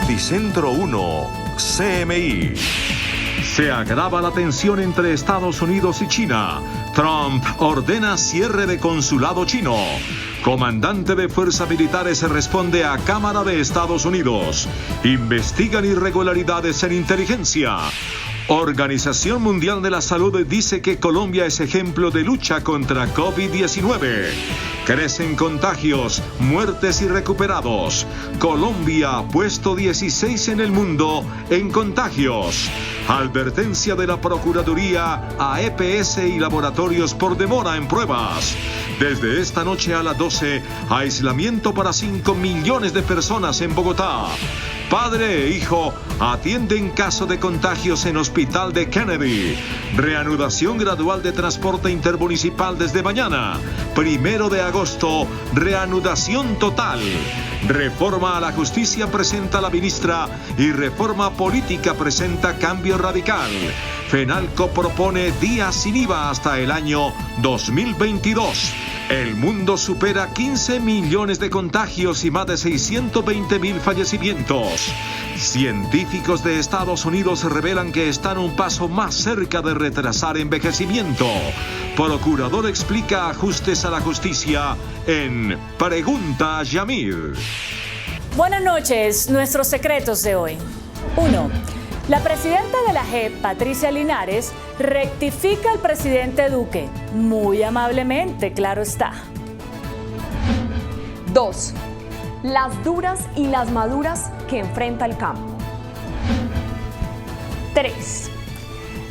Noticentro 1, CMI. Se agrava la tensión entre Estados Unidos y China. Trump ordena cierre de consulado chino. Comandante de Fuerzas Militares responde a Cámara de Estados Unidos. Investigan irregularidades en inteligencia. Organización Mundial de la Salud dice que Colombia es ejemplo de lucha contra COVID-19. Crecen contagios, muertes y recuperados. Colombia, puesto 16 en el mundo en contagios. Advertencia de la Procuraduría a EPS y laboratorios por demora en pruebas. Desde esta noche a las 12, aislamiento para 5 millones de personas en Bogotá. Padre e hijo atienden caso de contagios en Hospital de Kennedy. Reanudación gradual de transporte intermunicipal desde mañana. 1 de agosto, reanudación total. Reforma a la justicia presenta la ministra y reforma política presenta cambio radical. FENALCO propone días sin IVA hasta el año 2022. El mundo supera 15 millones de contagios y más de 620,000 fallecimientos. Científicos de Estados Unidos revelan que están un paso más cerca de retrasar envejecimiento. Procurador explica ajustes a la justicia en Pregunta a Yamir. Buenas noches, nuestros secretos de hoy. 1. La presidenta de la JEP, Patricia Linares, rectifica al presidente Duque. Muy amablemente, claro está. 2. Las duras y las maduras que enfrenta el campo. 3.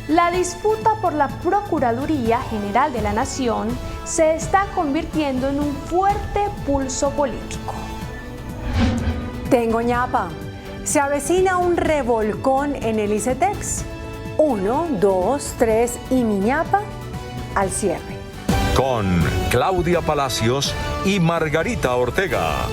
La disputa por la Procuraduría General de la Nación se está convirtiendo en un fuerte pulso político. Tengo ñapa. Se avecina un revolcón en el ICETEX. 1, 2, 3 y mi ñapa al cierre. Con Claudia Palacios y Margarita Ortega.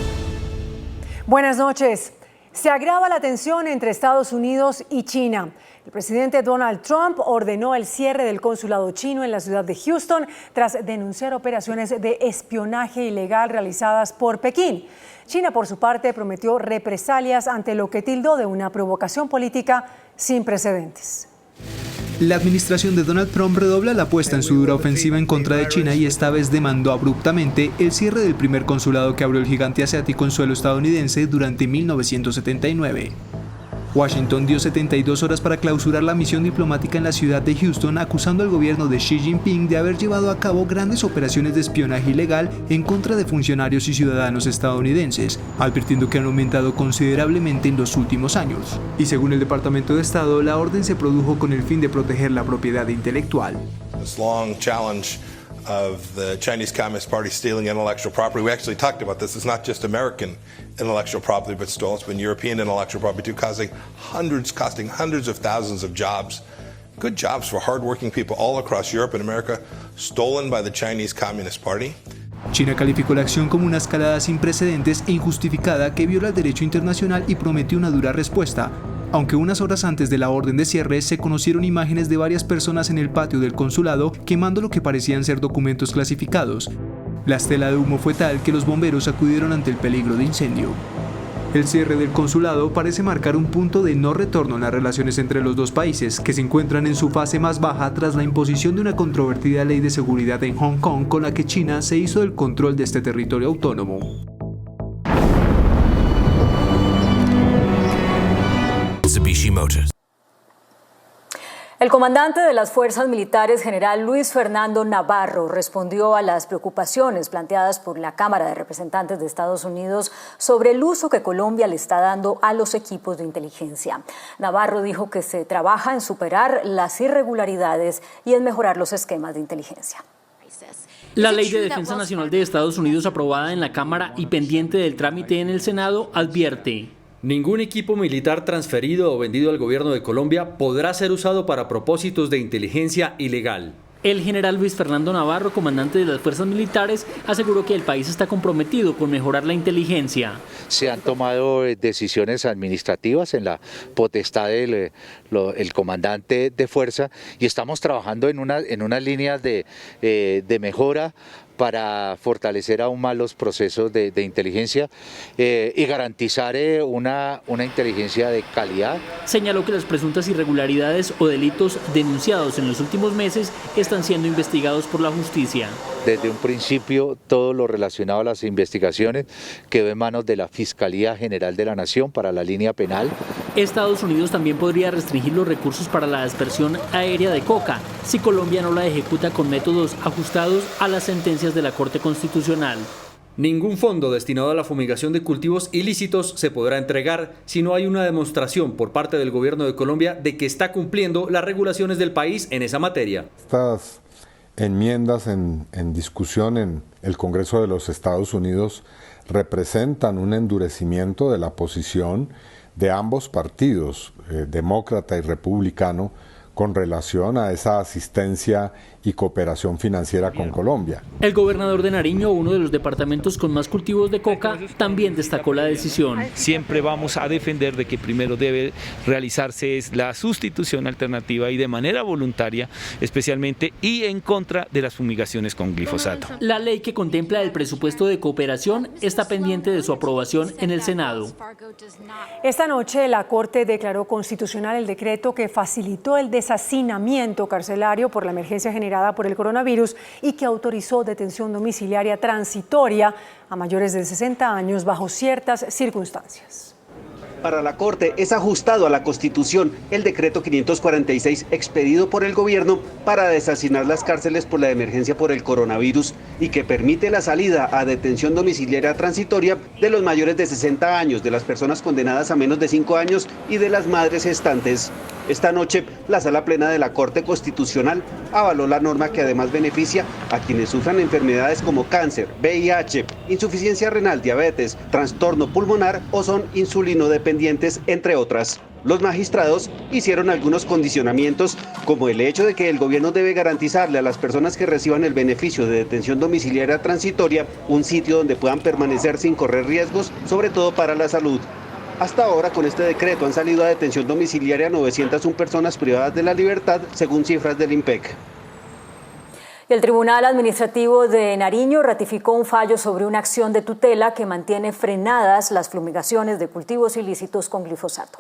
Buenas noches. Se agrava la tensión entre Estados Unidos y China. El presidente Donald Trump ordenó el cierre del consulado chino en la ciudad de Houston tras denunciar operaciones de espionaje ilegal realizadas por Pekín. China, por su parte, prometió represalias ante lo que tildó de una provocación política sin precedentes. La administración de Donald Trump redobla la apuesta en su dura ofensiva en contra de China y esta vez demandó abruptamente el cierre del primer consulado que abrió el gigante asiático en suelo estadounidense durante 1979. Washington dio 72 horas para clausurar la misión diplomática en la ciudad de Houston, acusando al gobierno de Xi Jinping de haber llevado a cabo grandes operaciones de espionaje ilegal en contra de funcionarios y ciudadanos estadounidenses, advirtiendo que han aumentado considerablemente en los últimos años. Y según el Departamento de Estado, la orden se produjo con el fin de proteger la propiedad intelectual. Of the Chinese Communist Party stealing intellectual property. We actually talked about this. It's not just American intellectual property but stolen. It's been European intellectual property too, costing hundreds of thousands of jobs. Good jobs for hardworking people all across Europe and America, stolen by the Chinese Communist Party. China calificó la acción como una escalada sin precedentes e injustificada que viola el derecho internacional y prometió una dura respuesta. Aunque unas horas antes de la orden de cierre se conocieron imágenes de varias personas en el patio del consulado quemando lo que parecían ser documentos clasificados. La estela de humo fue tal que los bomberos acudieron ante el peligro de incendio. El cierre del consulado parece marcar un punto de no retorno en las relaciones entre los dos países, que se encuentran en su fase más baja tras la imposición de una controvertida ley de seguridad en Hong Kong con la que China se hizo del control de este territorio autónomo. Mitsubishi Motors. El comandante de las Fuerzas Militares, general Luis Fernando Navarro, respondió a las preocupaciones planteadas por la Cámara de Representantes de Estados Unidos sobre el uso que Colombia le está dando a los equipos de inteligencia. Navarro dijo que se trabaja en superar las irregularidades y en mejorar los esquemas de inteligencia. La Ley de Defensa Nacional de Estados Unidos, aprobada en la Cámara y pendiente del trámite en el Senado, advierte: ningún equipo militar transferido o vendido al gobierno de Colombia podrá ser usado para propósitos de inteligencia ilegal. El general Luis Fernando Navarro, comandante de las Fuerzas Militares, aseguró que el país está comprometido con mejorar la inteligencia. Se han tomado decisiones administrativas en la potestad del comandante de fuerza y estamos trabajando en unas líneas de mejora para fortalecer aún más los procesos de inteligencia y garantizar una inteligencia de calidad. Señaló que las presuntas irregularidades o delitos denunciados en los últimos meses están siendo investigados por la justicia. Desde un principio, todo lo relacionado a las investigaciones quedó en manos de la Fiscalía General de la Nación para la línea penal. Estados Unidos también podría restringir los recursos para la aspersión aérea de coca si Colombia no la ejecuta con métodos ajustados a las sentencias de la Corte Constitucional. Ningún fondo destinado a la fumigación de cultivos ilícitos se podrá entregar si no hay una demostración por parte del gobierno de Colombia de que está cumpliendo las regulaciones del país en esa materia. Estas enmiendas en discusión en el Congreso de los Estados Unidos representan un endurecimiento de la posición de ambos partidos, demócrata y republicano, con relación a esa asistencia y cooperación financiera con Colombia. El gobernador de Nariño, uno de los departamentos con más cultivos de coca, también destacó la decisión. Siempre vamos a defender de que primero debe realizarse la sustitución alternativa y de manera voluntaria, especialmente y en contra de las fumigaciones con glifosato. La ley que contempla el presupuesto de cooperación está pendiente de su aprobación en el Senado. Esta noche la Corte declaró constitucional el decreto que facilitó el deshacinamiento carcelario por la emergencia generada por el coronavirus y que autorizó detención domiciliaria transitoria a mayores de 60 años bajo ciertas circunstancias. Para la Corte es ajustado a la Constitución el decreto 546 expedido por el gobierno para deshacinar las cárceles por la emergencia por el coronavirus y que permite la salida a detención domiciliaria transitoria de los mayores de 60 años, de las personas condenadas a menos de 5 años y de las madres gestantes. Esta noche, la Sala Plena de la Corte Constitucional avaló la norma que además beneficia a quienes sufran enfermedades como cáncer, VIH, insuficiencia renal, diabetes, trastorno pulmonar o son insulinodependientes, entre otras. Los magistrados hicieron algunos condicionamientos, como el hecho de que el gobierno debe garantizarle a las personas que reciban el beneficio de detención domiciliaria transitoria un sitio donde puedan permanecer sin correr riesgos, sobre todo para la salud. Hasta ahora, con este decreto han salido a detención domiciliaria 901 personas privadas de la libertad, según cifras del INPEC. El Tribunal Administrativo de Nariño ratificó un fallo sobre una acción de tutela que mantiene frenadas las fumigaciones de cultivos ilícitos con glifosato.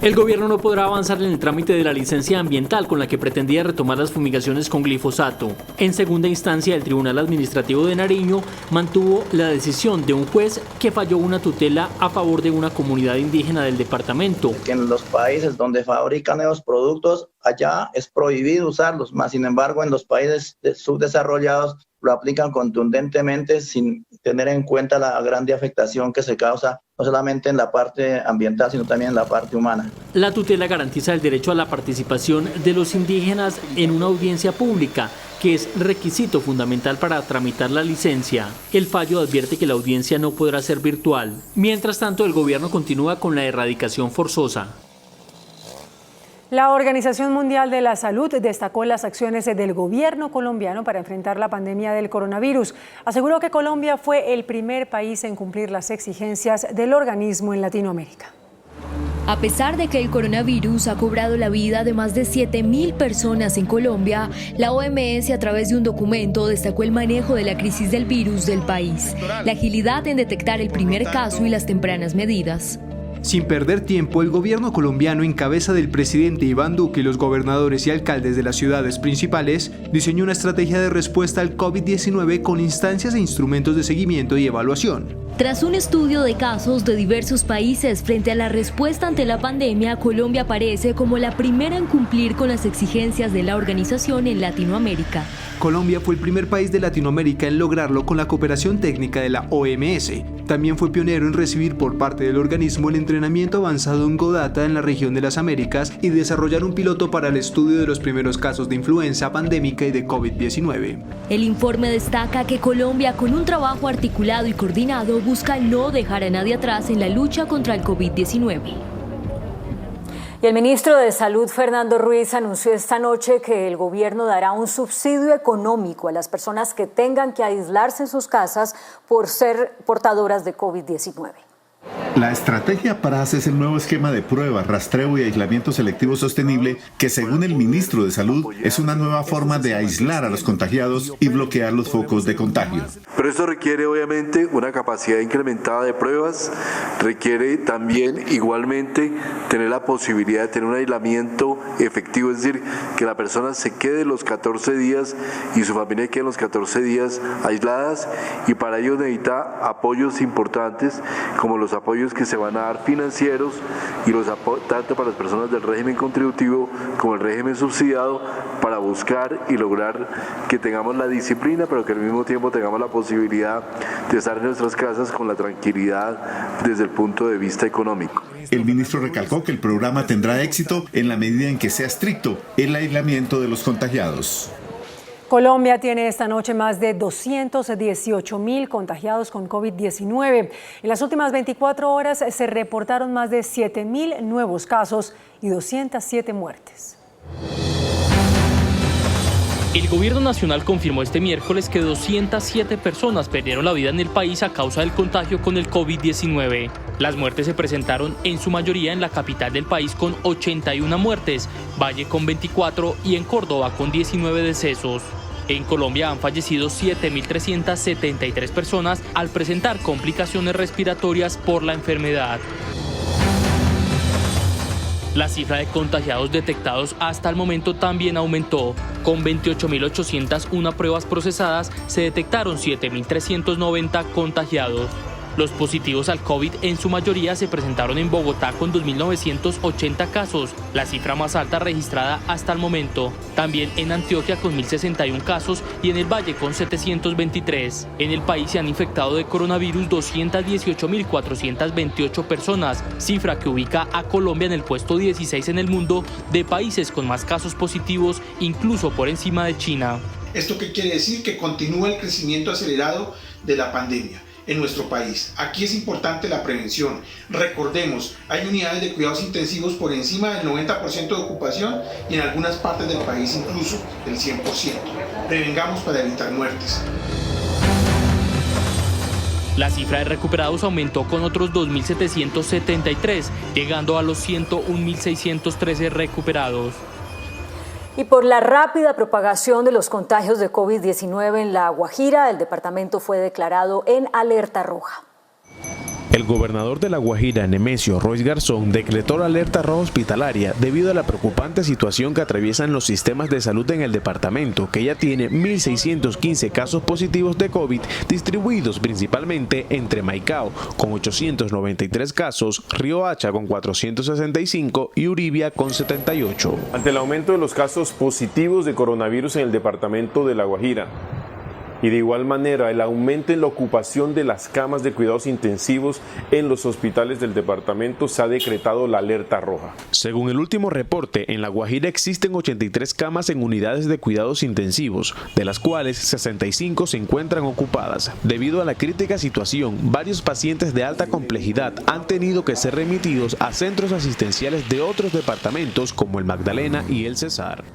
El gobierno no podrá avanzar en el trámite de la licencia ambiental con la que pretendía retomar las fumigaciones con glifosato. En segunda instancia, el Tribunal Administrativo de Nariño mantuvo la decisión de un juez que falló una tutela a favor de una comunidad indígena del departamento. En los países donde fabrican esos productos, allá es prohibido usarlos, más sin embargo en los países subdesarrollados lo aplican contundentemente sin tener en cuenta la grande afectación que se causa no solamente en la parte ambiental, sino también en la parte humana. La tutela garantiza el derecho a la participación de los indígenas en una audiencia pública, que es requisito fundamental para tramitar la licencia. El fallo advierte que la audiencia no podrá ser virtual. Mientras tanto, el gobierno continúa con la erradicación forzosa. La Organización Mundial de la Salud destacó las acciones del gobierno colombiano para enfrentar la pandemia del coronavirus. Aseguró que Colombia fue el primer país en cumplir las exigencias del organismo en Latinoamérica. A pesar de que el coronavirus ha cobrado la vida de más de 7.000 personas en Colombia, la OMS a través de un documento destacó el manejo de la crisis del virus del país, la agilidad en detectar el primer caso y las tempranas medidas. Sin perder tiempo, el gobierno colombiano, en cabeza del presidente Iván Duque y los gobernadores y alcaldes de las ciudades principales, diseñó una estrategia de respuesta al COVID-19 con instancias e instrumentos de seguimiento y evaluación. Tras un estudio de casos de diversos países frente a la respuesta ante la pandemia, Colombia aparece como la primera en cumplir con las exigencias de la organización en Latinoamérica. Colombia fue el primer país de Latinoamérica en lograrlo con la cooperación técnica de la OMS. También fue pionero en recibir por parte del organismo el entrenamiento avanzado en GoData en la región de las Américas y desarrollar un piloto para el estudio de los primeros casos de influenza pandémica y de COVID-19. El informe destaca que Colombia, con un trabajo articulado y coordinado, busca no dejar a nadie atrás en la lucha contra el COVID-19. Y el ministro de Salud, Fernando Ruiz, anunció esta noche que el gobierno dará un subsidio económico a las personas que tengan que aislarse en sus casas por ser portadoras de COVID-19. La estrategia PRAS es el nuevo esquema de pruebas, rastreo y aislamiento selectivo sostenible que, según el ministro de Salud, es una nueva forma de aislar a los contagiados y bloquear los focos de contagio. Pero esto requiere obviamente una capacidad incrementada de pruebas, requiere también igualmente tener la posibilidad de tener un aislamiento efectivo, es decir, que la persona se quede los 14 días y su familia quede los 14 días aisladas, y para ello necesita apoyos importantes como los apoyos que se van a dar financieros y los tanto para las personas del régimen contributivo como el régimen subsidiado, para buscar y lograr que tengamos la disciplina, pero que al mismo tiempo tengamos la posibilidad de estar en nuestras casas con la tranquilidad desde el punto de vista económico. El ministro recalcó que el programa tendrá éxito en la medida en que sea estricto el aislamiento de los contagiados. Colombia tiene esta noche más de 218.000 contagiados con COVID-19. En las últimas 24 horas se reportaron más de 7.000 nuevos casos y 207 muertes. El gobierno nacional confirmó este miércoles que 207 personas perdieron la vida en el país a causa del contagio con el COVID-19. Las muertes se presentaron en su mayoría en la capital del país con 81 muertes, Valle con 24 y en Córdoba con 19 decesos. En Colombia han fallecido 7.373 personas al presentar complicaciones respiratorias por la enfermedad. La cifra de contagiados detectados hasta el momento también aumentó. Con 28.801 pruebas procesadas, se detectaron 7.390 contagiados. Los positivos al COVID en su mayoría se presentaron en Bogotá con 2.980 casos, la cifra más alta registrada hasta el momento. También en Antioquia con 1.061 casos y en el Valle con 723. En el país se han infectado de coronavirus 218.428 personas, cifra que ubica a Colombia en el puesto 16 en el mundo de países con más casos positivos, incluso por encima de China. ¿Esto qué quiere decir? Que continúa el crecimiento acelerado de la pandemia en nuestro país. Aquí es importante la prevención. Recordemos, hay unidades de cuidados intensivos por encima del 90% de ocupación y en algunas partes del país incluso del 100%. Prevengamos para evitar muertes. La cifra de recuperados aumentó con otros 2.773, llegando a los 101.613 recuperados. Y por la rápida propagación de los contagios de COVID-19 en La Guajira, el departamento fue declarado en alerta roja. El gobernador de La Guajira, Nemesio Royce Garzón, decretó la alerta roja hospitalaria debido a la preocupante situación que atraviesan los sistemas de salud en el departamento, que ya tiene 1.615 casos positivos de COVID, distribuidos principalmente entre Maicao, con 893 casos, Riohacha, con 465 y Uribia, con 78. Ante el aumento de los casos positivos de coronavirus en el departamento de La Guajira, y de igual manera el aumento en la ocupación de las camas de cuidados intensivos en los hospitales del departamento, se ha decretado la alerta roja. Según el último reporte, en La Guajira existen 83 camas en unidades de cuidados intensivos, de las cuales 65 se encuentran ocupadas. Debido a la crítica situación, varios pacientes de alta complejidad han tenido que ser remitidos a centros asistenciales de otros departamentos como el Magdalena y el Cesar.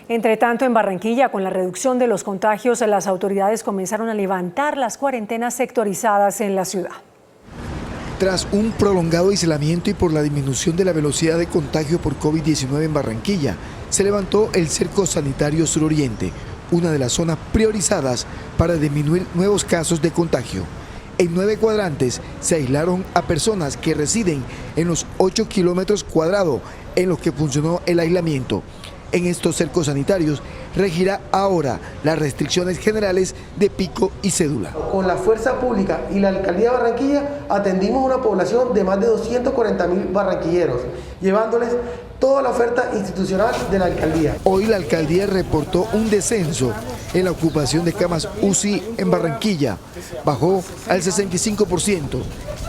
Entre tanto, en Barranquilla, con la reducción de los contagios, las autoridades comenzaron a levantar las cuarentenas sectorizadas en la ciudad. Tras un prolongado aislamiento y por la disminución de la velocidad de contagio por COVID-19 en Barranquilla, se levantó el cerco sanitario suroriente, una de las zonas priorizadas para disminuir nuevos casos de contagio. En 9 cuadrantes se aislaron a personas que residen en los 8 kilómetros cuadrados en los que funcionó el aislamiento. En estos cercos sanitarios regirá ahora las restricciones generales de pico y cédula. Con la fuerza pública y la alcaldía de Barranquilla atendimos una población de más de 240.000 barranquilleros, llevándoles toda la oferta institucional de la alcaldía. Hoy la alcaldía reportó un descenso en la ocupación de camas UCI en Barranquilla. Bajó al 65%.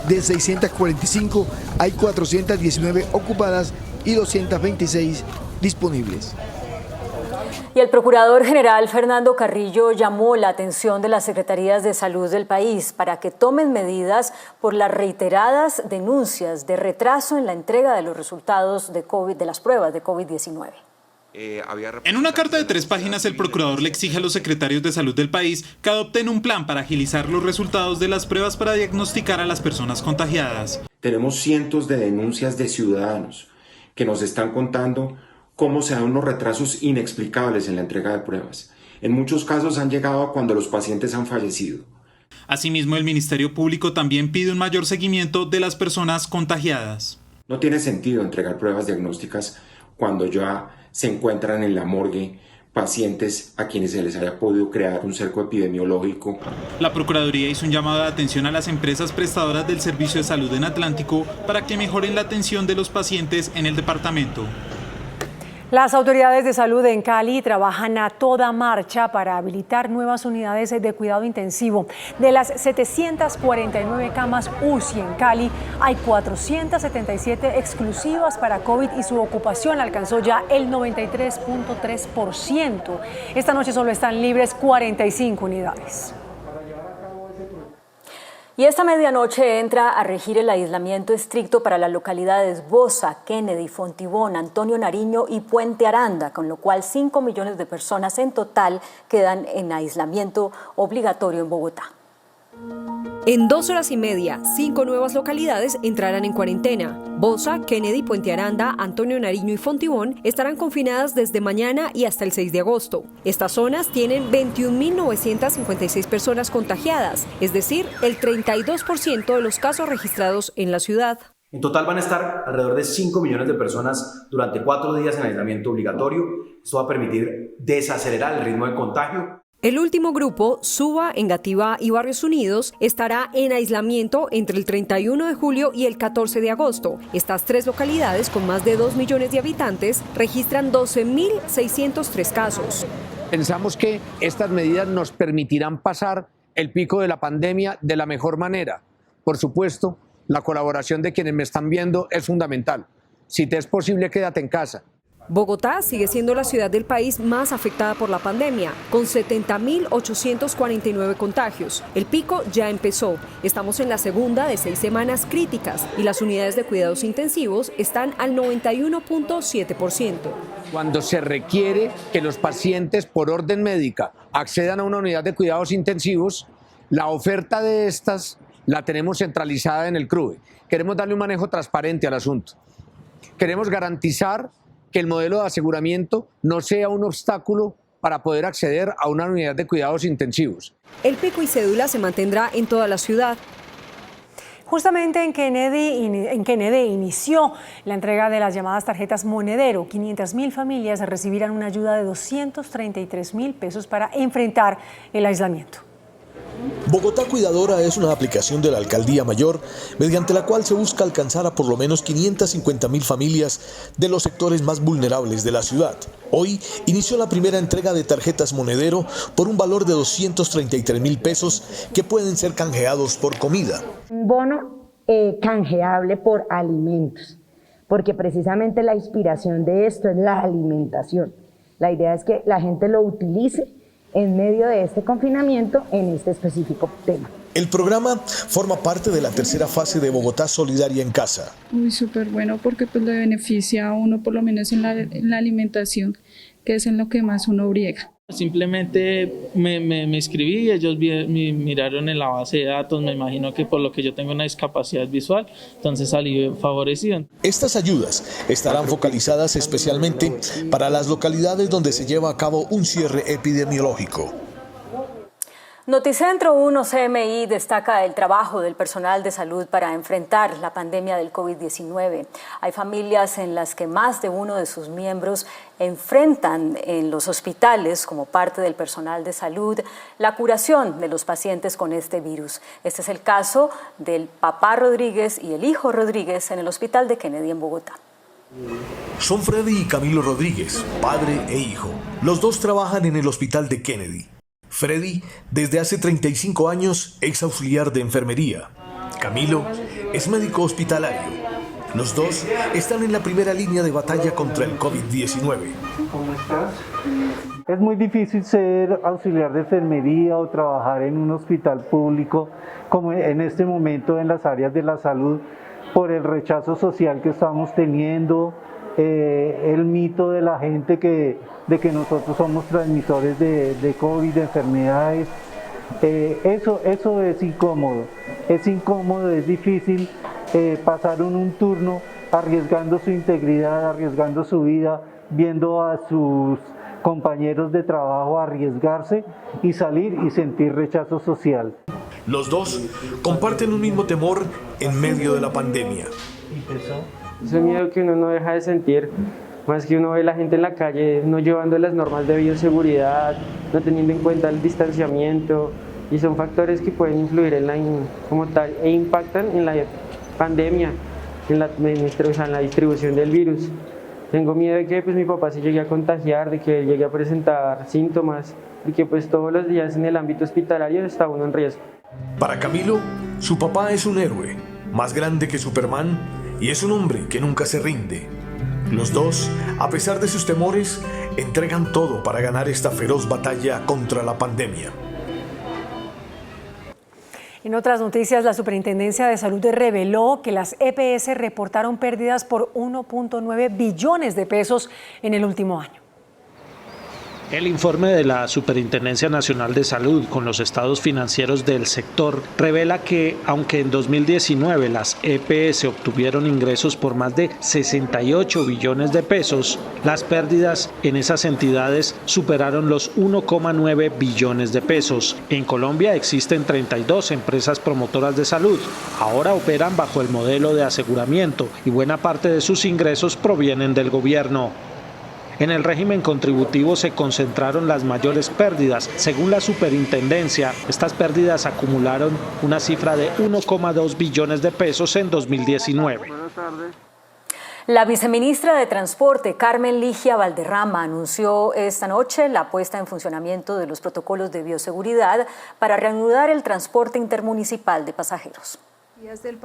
De 645 hay 419 ocupadas y 226 disponibles. Y el Procurador General Fernando Carrillo llamó la atención de las Secretarías de Salud del país para que tomen medidas por las reiteradas denuncias de retraso en la entrega de los resultados de las pruebas de COVID-19. En una carta de 3 páginas, el procurador le exige a los secretarios de salud del país que adopten un plan para agilizar los resultados de las pruebas para diagnosticar a las personas contagiadas. Tenemos cientos de denuncias de ciudadanos que nos están contando cómo se dan unos retrasos inexplicables en la entrega de pruebas. En muchos casos han llegado a cuando los pacientes han fallecido. Asimismo, el Ministerio Público también pide un mayor seguimiento de las personas contagiadas. No tiene sentido entregar pruebas diagnósticas cuando ya se encuentran en la morgue pacientes a quienes se les haya podido crear un cerco epidemiológico. La Procuraduría hizo un llamado de atención a las empresas prestadoras del servicio de salud en Atlántico para que mejoren la atención de los pacientes en el departamento. Las autoridades de salud en Cali trabajan a toda marcha para habilitar nuevas unidades de cuidado intensivo. De las 749 camas UCI en Cali, hay 477 exclusivas para COVID y su ocupación alcanzó ya el 93.3%. Esta noche solo están libres 45 unidades. Y esta medianoche entra a regir el aislamiento estricto para las localidades Bosa, Kennedy, Fontibón, Antonio Nariño y Puente Aranda, con lo cual 5 millones de personas en total quedan en aislamiento obligatorio en Bogotá. En 2 horas y media, 5 nuevas localidades entrarán en cuarentena. Bosa, Kennedy, Puente Aranda, Antonio Nariño y Fontibón estarán confinadas desde mañana y hasta el 6 de agosto. Estas zonas tienen 21.956 personas contagiadas, es decir, el 32% de los casos registrados en la ciudad. En total van a estar alrededor de 5 millones de personas durante 4 días en aislamiento obligatorio. Esto va a permitir desacelerar el ritmo de contagio. El último grupo, Suba, Engativá y Barrios Unidos, estará en aislamiento entre el 31 de julio y el 14 de agosto. Estas 3 localidades, con más de 2 millones de habitantes, registran 12.603 casos. Pensamos que estas medidas nos permitirán pasar el pico de la pandemia de la mejor manera. Por supuesto, la colaboración de quienes me están viendo es fundamental. Si te es posible, quédate en casa. Bogotá sigue siendo la ciudad del país más afectada por la pandemia, con 70.849 contagios. El pico ya empezó. Estamos en la segunda de 6 semanas críticas y las unidades de cuidados intensivos están al 91.7%. Cuando se requiere que los pacientes por orden médica accedan a una unidad de cuidados intensivos, la oferta de estas la tenemos centralizada en el CRUE. Queremos darle un manejo transparente al asunto. Queremos garantizar que el modelo de aseguramiento no sea un obstáculo para poder acceder a una unidad de cuidados intensivos. El pico y cédula se mantendrá en toda la ciudad. Justamente en Kennedy inició la entrega de las llamadas tarjetas Monedero. 500.000 familias recibirán una ayuda de 233.000 pesos para enfrentar el aislamiento. Bogotá Cuidadora es una aplicación de la Alcaldía Mayor mediante la cual se busca alcanzar a por lo menos 550.000 familias de los sectores más vulnerables de la ciudad. Hoy inició la primera entrega de tarjetas Monedero por un valor de 233.000 pesos que pueden ser canjeados por comida. Un bono canjeable por alimentos, porque precisamente la inspiración de esto es la alimentación. La idea es que la gente lo utilice en medio de este confinamiento en este específico tema. El programa forma parte de la tercera fase de Bogotá Solidaria en Casa. Súper bueno porque pues le beneficia a uno por lo menos en la alimentación, que es en lo que más uno briega. Simplemente me inscribí, ellos miraron en la base de datos, me imagino que por lo que yo tengo una discapacidad visual, entonces salí favorecido. Estas ayudas estarán focalizadas especialmente para las localidades donde se lleva a cabo un cierre epidemiológico. Noticentro 1 CMI destaca el trabajo del personal de salud para enfrentar la pandemia del COVID-19. Hay familias en las que más de uno de sus miembros enfrentan en los hospitales, como parte del personal de salud, la curación de los pacientes con este virus. Este es el caso del papá Rodríguez y el hijo Rodríguez en el hospital de Kennedy en Bogotá. Son Freddy y Camilo Rodríguez, padre e hijo. Los dos trabajan en el hospital de Kennedy. Freddy, desde hace 35 años, ex auxiliar de enfermería. Camilo es médico hospitalario. Los dos están en la primera línea de batalla contra el COVID-19. ¿Cómo estás? Es muy difícil ser auxiliar de enfermería o trabajar en un hospital público como en este momento en las áreas de la salud por el rechazo social que estamos teniendo, el mito de la gente de que nosotros somos transmisores de COVID, de enfermedades. Eso es incómodo, es difícil pasar un turno arriesgando su integridad, arriesgando su vida, viendo a sus compañeros de trabajo arriesgarse y salir y sentir rechazo social. Los dos comparten un mismo temor en medio de la pandemia. Ese miedo que uno no deja de sentir, más que uno ve la gente en la calle no llevando las normas de bioseguridad, no teniendo en cuenta el distanciamiento, y son factores que pueden influir como tal e impactan en la pandemia, en la distribución del virus. Tengo miedo de que mi papá se llegue a contagiar, de que llegue a presentar síntomas y que todos los días en el ámbito hospitalario está uno en riesgo. Para Camilo, su papá es un héroe, más grande que Superman, y es un hombre que nunca se rinde. Los dos, a pesar de sus temores, entregan todo para ganar esta feroz batalla contra la pandemia. En otras noticias, la Superintendencia de Salud reveló que las EPS reportaron pérdidas por 1.9 billones de pesos en el último año. El informe de la Superintendencia Nacional de Salud con los estados financieros del sector revela que, aunque en 2019 las EPS obtuvieron ingresos por más de 68 billones de pesos, las pérdidas en esas entidades superaron los 1,9 billones de pesos. En Colombia existen 32 empresas promotoras de salud. Ahora operan bajo el modelo de aseguramiento y buena parte de sus ingresos provienen del gobierno. En el régimen contributivo se concentraron las mayores pérdidas. Según la superintendencia, estas pérdidas acumularon una cifra de 1,2 billones de pesos en 2019. Buenas tardes. La viceministra de Transporte, Carmen Ligia Valderrama, anunció esta noche la puesta en funcionamiento de los protocolos de bioseguridad para reanudar el transporte intermunicipal de pasajeros.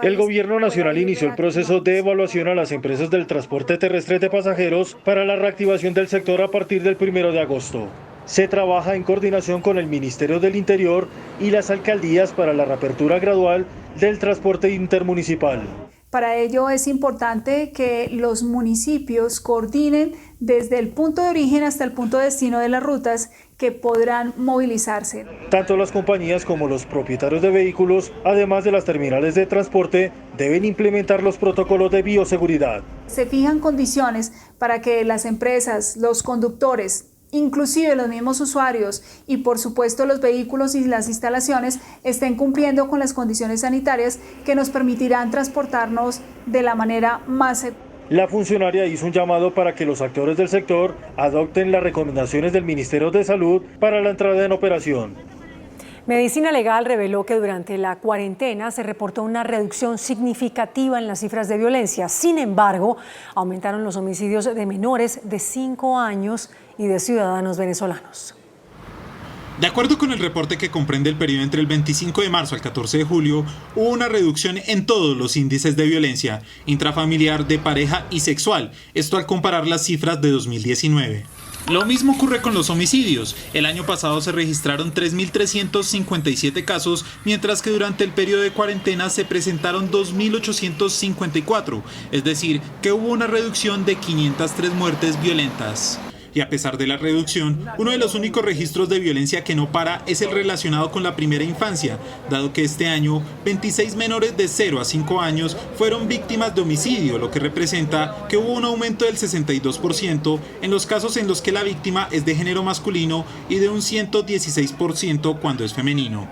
El Gobierno Nacional inició el proceso de evaluación a las empresas del transporte terrestre de pasajeros para la reactivación del sector a partir del 1 de agosto. Se trabaja en coordinación con el Ministerio del Interior y las alcaldías para la reapertura gradual del transporte intermunicipal. Para ello es importante que los municipios coordinen desde el punto de origen hasta el punto de destino de las rutas que podrán movilizarse. Tanto las compañías como los propietarios de vehículos, además de las terminales de transporte, deben implementar los protocolos de bioseguridad. Se fijan condiciones para que las empresas, los conductores, inclusive los mismos usuarios y por supuesto los vehículos y las instalaciones estén cumpliendo con las condiciones sanitarias que nos permitirán transportarnos de la manera más segura. La funcionaria hizo un llamado para que los actores del sector adopten las recomendaciones del Ministerio de Salud para la entrada en operación. Medicina Legal reveló que durante la cuarentena se reportó una reducción significativa en las cifras de violencia. Sin embargo, aumentaron los homicidios de menores de 5 años y de ciudadanos venezolanos. De acuerdo con el reporte que comprende el periodo entre el 25 de marzo al 14 de julio, hubo una reducción en todos los índices de violencia intrafamiliar, de pareja y sexual, esto al comparar las cifras de 2019. Lo mismo ocurre con los homicidios. El año pasado se registraron 3.357 casos, mientras que durante el periodo de cuarentena se presentaron 2.854, es decir, que hubo una reducción de 503 muertes violentas. Y a pesar de la reducción, uno de los únicos registros de violencia que no para es el relacionado con la primera infancia, dado que este año 26 menores de 0 a 5 años fueron víctimas de homicidio, lo que representa que hubo un aumento del 62% en los casos en los que la víctima es de género masculino y de un 116% cuando es femenino.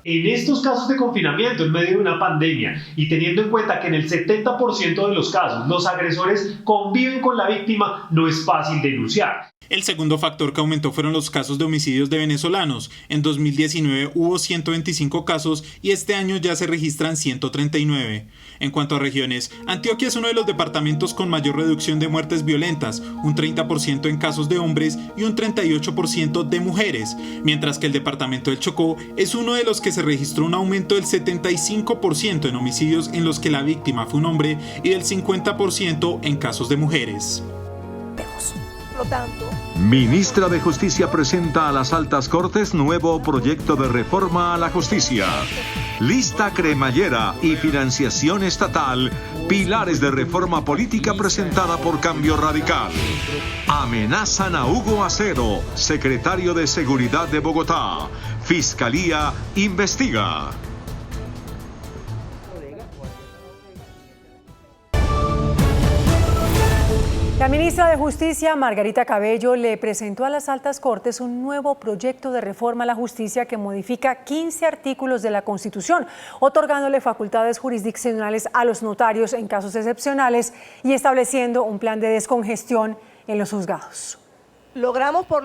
En estos casos de confinamiento en medio de una pandemia y teniendo en cuenta que en el 70% de los casos los agresores conviven con la víctima, no es fácil denunciar. El segundo factor que aumentó fueron los casos de homicidios de venezolanos. En 2019 hubo 125 casos y este año ya se registran 139. En cuanto a regiones, Antioquia es uno de los departamentos con mayor reducción de muertes violentas, un 30% en casos de hombres y un 38% de mujeres, mientras que el departamento del Chocó es uno de los que se registró un aumento del 75% en homicidios en los que la víctima fue un hombre y del 50% en casos de mujeres. Ministra de Justicia presenta a las altas cortes nuevo proyecto de reforma a la justicia. lista cremallera y financiación estatal, pilares de reforma política presentada por Cambio Radical. Amenazan a Hugo Acero, secretario de Seguridad de Bogotá. Fiscalía investiga. La ministra de Justicia, Margarita Cabello, le presentó a las altas cortes un nuevo proyecto de reforma a la justicia que modifica 15 artículos de la Constitución, otorgándole facultades jurisdiccionales a los notarios en casos excepcionales y estableciendo un plan de descongestión en los juzgados.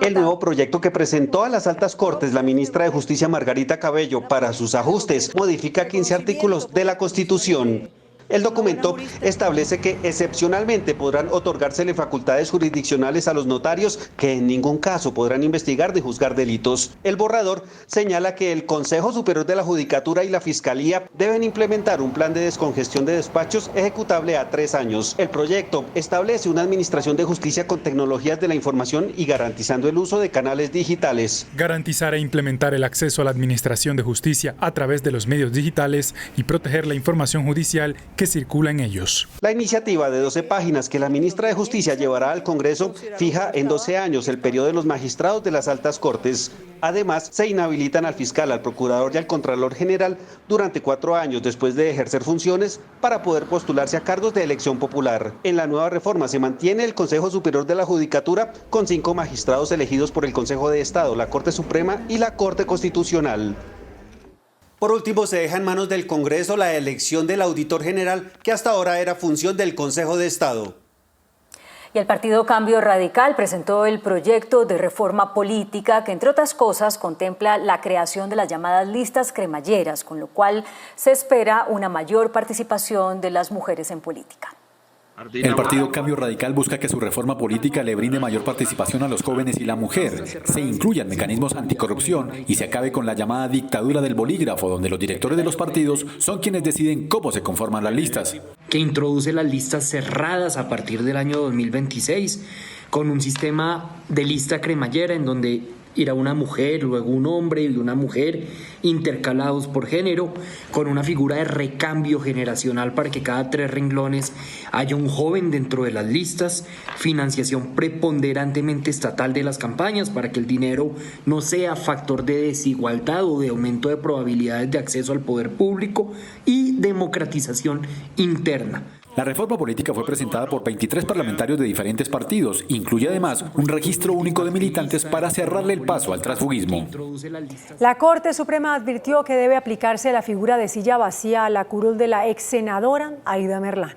El nuevo proyecto que presentó a las altas cortes la ministra de Justicia, Margarita Cabello, para sus ajustes, modifica 15 artículos de la Constitución. El documento establece que excepcionalmente podrán otorgársele facultades jurisdiccionales a los notarios que en ningún caso podrán investigar ni juzgar delitos. El borrador señala que el Consejo Superior de la Judicatura y la Fiscalía deben implementar un plan de descongestión de despachos ejecutable a 3 años. El proyecto establece una administración de justicia con tecnologías de la información y garantizando el uso de canales digitales. Garantizar e implementar el acceso a la administración de justicia a través de los medios digitales y proteger la información judicial que circula en ellos. La iniciativa de 12 páginas que la ministra de Justicia llevará al Congreso fija en 12 años el periodo de los magistrados de las altas cortes. Además, se inhabilitan al fiscal, al procurador y al contralor general durante 4 años después de ejercer funciones para poder postularse a cargos de elección popular. En la nueva reforma se mantiene el Consejo Superior de la Judicatura con 5 magistrados elegidos por el Consejo de Estado, la Corte Suprema y la Corte Constitucional. Por último, se deja en manos del Congreso la elección del auditor general, que hasta ahora era función del Consejo de Estado. Y el Partido Cambio Radical presentó el proyecto de reforma política que, entre otras cosas, contempla la creación de las llamadas listas cremalleras, con lo cual se espera una mayor participación de las mujeres en política. El Partido Cambio Radical busca que su reforma política le brinde mayor participación a los jóvenes y la mujer, se incluyan mecanismos anticorrupción y se acabe con la llamada dictadura del bolígrafo, donde los directores de los partidos son quienes deciden cómo se conforman las listas. Que introduce las listas cerradas a partir del año 2026, con un sistema de lista cremallera en donde irá una mujer, luego un hombre y una mujer intercalados por género, con una figura de recambio generacional para que cada 3 renglones haya un joven dentro de las listas, financiación preponderantemente estatal de las campañas para que el dinero no sea factor de desigualdad o de aumento de probabilidades de acceso al poder público y democratización interna. La reforma política fue presentada por 23 parlamentarios de diferentes partidos. Incluye además un registro único de militantes para cerrarle el paso al transfugismo. La Corte Suprema advirtió que debe aplicarse la figura de silla vacía a la curul de la ex senadora Aida Merlán.